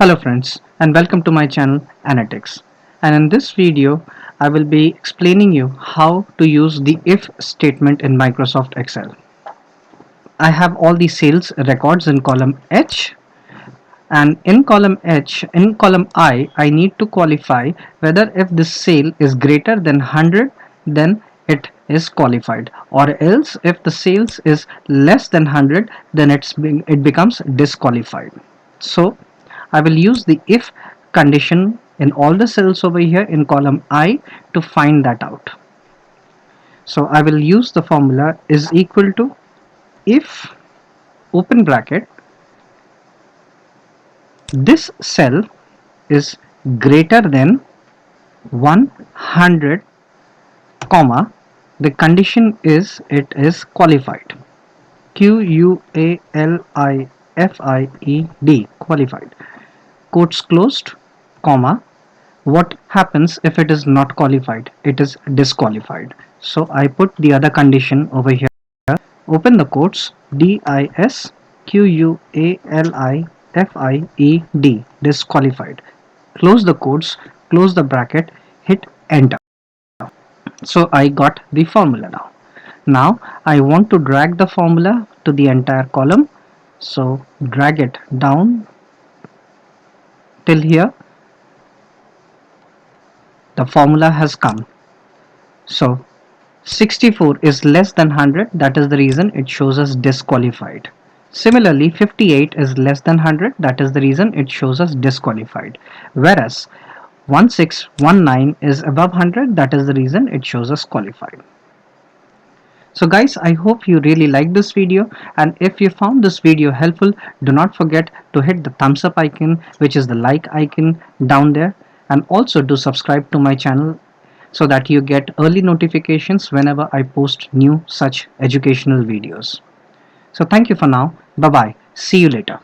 Hello friends and welcome to my channel ANATYX, and in this video I will be explaining you how to use the if statement in Microsoft Excel. I have all the sales records in column H, and in column I need to qualify whether if this sale is greater than 100, then it is qualified, or else if the sales is less than 100, then it becomes disqualified. So I will use the if condition in all the cells over here in column I to find that out. So I will use the formula is equal to if, open bracket, this cell is greater than 100, comma, the condition is it is qualified. QUALIFIED, qualified. Quotes closed, comma. What happens if it is not qualified? It is disqualified. So I put the other condition over here. Open the quotes, DISQUALIFIED, disqualified. Close the quotes, close the bracket, hit enter. So I got the formula now. Now I want to drag the formula to the entire column. So drag it down till here. The formula has come. So 64 is less than 100, that is the reason it shows us disqualified. Similarly, 58 is less than 100, that is the reason it shows us disqualified. Whereas 1619 is above 100, that is the reason it shows us qualified. So guys, I hope you really liked this video, and if you found this video helpful, do not forget to hit the thumbs up icon, which is the like icon down there, and also do subscribe to my channel so that you get early notifications whenever I post new such educational videos. So thank you for now. Bye bye. See you later.